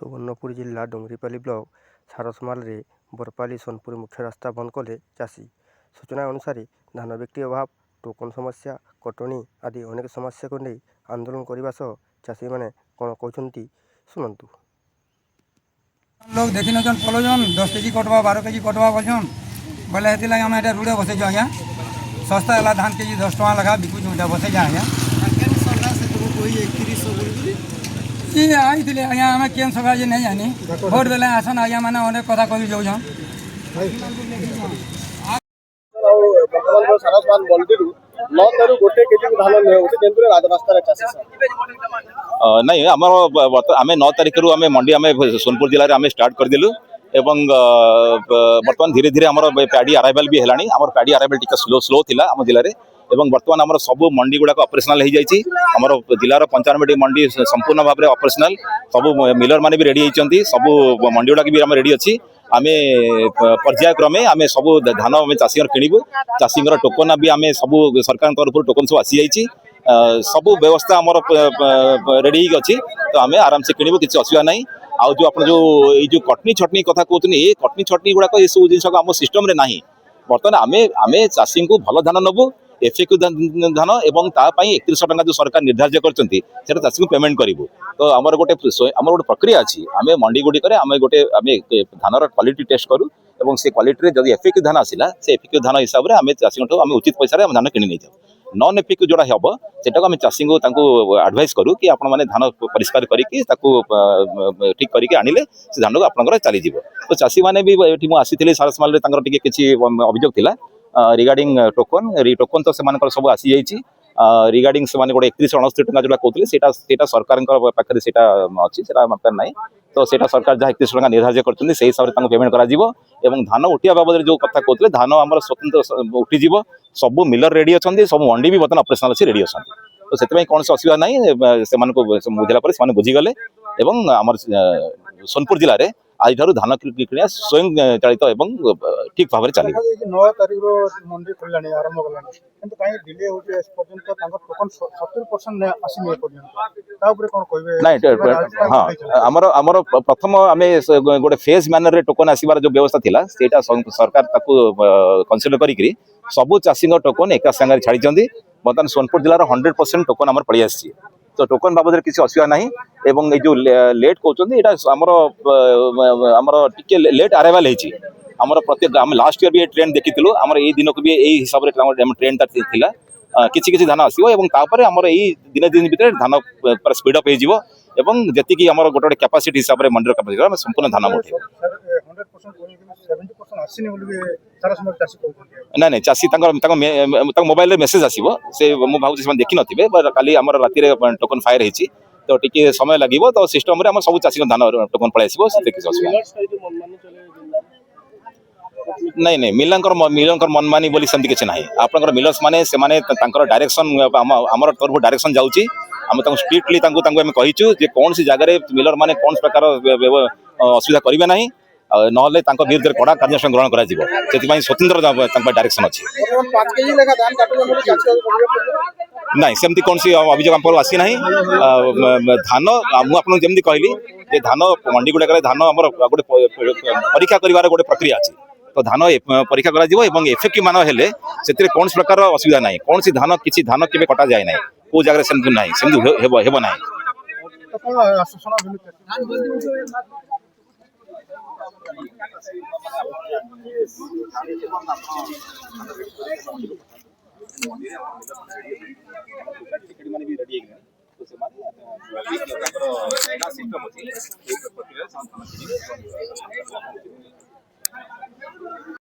ସୁବର୍ଣ୍ଣପୁର ଜିଲ୍ଲା ଡୁଙ୍ଗରିପାଲି ବ୍ଲକ ସାରସମାଲରେ ବରପାଲି ସୋନପୁର ମୁଖ୍ୟ ରାସ୍ତା ବନ୍ଦ କଲେ ଚାଷୀ। ସୂଚନା ଅନୁସାରେ ଧାନ ବିକ୍ରି ଅଭାବ, ଟୋକନ ସମସ୍ୟା, କଟଣୀ ଆଦି ଅନେକ ସମସ୍ୟାକୁ ନେଇ ଆନ୍ଦୋଳନ କରିବା ସହ ଚାଷୀମାନେ କ'ଣ କହୁଛନ୍ତି ଶୁଣନ୍ତୁ। लोग देखी नजन पलोजन 10 केजी कटवा 12 केजी कटवा बोलछन बोले हेती लगे हम एटा रुड़े बसे जा आज्ञा सस्ता है धान केजी 10 टका लगा बिकु जोटा बसे जा आज्ञा ई आई थिले आज्ञा हमें केन सभा जे नहीं जानी भोट बेले आसन आज्ञा माने अनेक कथा कहि जाउछन नहीं आम 9 तारिख रु आम मंडी आम सोनपुर जिले में स्टार्ट करदेलु एवं बर्तमान धीरे धीरे आम पैडी अराइवल भी है आम पैडी अराइवल टी स्लो थिला आम जिले में एवं बर्तमान आम सब मंडी गुड़ाक ऑपरेशनल हो जाइए आम जिलार 95टी मंडी संपूर्ण भाव में ऑपरेशनल सब मिलर माने भी रेडी होती सब मंडी गुड़ाक भी आम रेडी अच्छी आम पर्यायक्रमे आम सब धान आम चाषी किणु चाषी टोकन भी आम सब सरकार तरफ टोकन सब आसी जाइए सब व्यवस्था आमर रेडी अच्छी तो आम आराम से किणु किसी असुविधा ना आउ जो आप जो कटनी छटनी कथा कहते ये कटनी छटनी गुड़ाक ये सब जिन आम सिस्टम रे ना बर्तमान आम आम चाषी को भल धान नबू एफएक्यू धान एवं तापाई 3100 टका जो सरकार निर्धार्य करते चाषी को पेमेंट करूँ तो आमर गोटे प्रक्रिया अच्छी आम मंडी गुड़िक आम गोटे आम धानर क्वालिटी टेस्ट करूँ और से क्वालिटी जब एफएक्यू धान आसला से एफएक्यू धान हिसाब से आम चाषी आम उचित पैसा धान किणी नहीं जाऊ नॉन एफएक्यू जोड़ा हम से आम चाषी को आडभाइस करूँ कि आपण मैंने धान परिष्कार करके ठीक करके आनिले से धान को आपंकर चलीज तो चाषी मैंने भी ये आसी सारसमाल किसी अभियोग थिला रिगार्डिंग टोकन तो से सब आसी जाइए रिगार्डिंग से गोटे 3169 टका जो कहते सरकार पाखे से अच्छी ना तो सेटा सरकार जहाँ 3100 टका निर्धार्य करते से हिसाब से पेमेंट कर धान उठिया बाबद जो कथा कहते धान आम स्वतंत्र उठीज सब मिलर रेडी अच्छा सब मंडी भी बर्तमान ऑपरेशनल अच्छी रेडी अच्छा तो से कौन से असुविधा ना से बुझाला बुझीगले आम सोनपुर जिले में आज ठार धान किणा स्वयं चालित एवं ठीक भाव में चलिए 9 तारिख मंडी खुललानी आरंभ कलानी किंतु काई डिले होजे इस पर्यंत तांको टोकन 70% आसी नै पर्यंत ता ऊपर कोन कहबे नहीं हां हमर प्रथम आमे गोटे फेज मैनर रे टोकन आसीबार जो व्यवस्था थिला सेटा सरकार ताकू कंसीडर करी सब चाषी टोकन एका संगे छाड़ी चंदी बर्तमान सोनपुर जिल्लार 100% टोकन हमर पड़ी आसी तो टोकन बाबद किसी असुविधा ना एवं जो लेट कहते आमर टिके लेट अराइवल होमर प्रत्येक आम लास्ट ईयर भी ट्रेन देखी आमर ये दिन को भी यही हिसाब से ट्रेन था किसी धान आसो आमर यही दिन दिन भितर धान पूरा स्पीडअप हो जी आम गोटे कैपेसिटी हिसाब से मंडी कैपेसिटी संपूर्ण धान ना ना चाषी मोबाइल मेसेज आसो से मुझे भाव देखी नथिबे काली आमर राति टोकन फायर होती तो टिके समय लगे तो सिस्टम रे सब चाषी धान टोकन पलि आसो नहीं नहीं मिलर मनमानी बोली सेमती किसी ना आप मिलर्स माने से माने डायरेक्शन आमर तरफ डायरेक्शन जाऊँगी आम स्ट्रिक्टली कहीचु कौन सी जगह मिलर माने कौन प्रकार असुविधा करेंगे ना ना विरुद्ध कड़ा कार्यानुष्ठान ग्रहण कर स्वतंत्र डायरेक्शन अच्छी नहीं सेमती कौन सी अभियोग आम आसी ना धान मुझे जमी कहली धान मंडी गुड़ाक धान आम गोटे परीक्षा कर गोटे प्रक्रिया अच्छी तो धान परीक्षा कर एफएक्यू मान हेले से कौन प्रकार असुविधा ना कौन सी धान किसी धान के कटा जाए ना को जगह सेमती ना सेमती ना सिस्टम अच्छी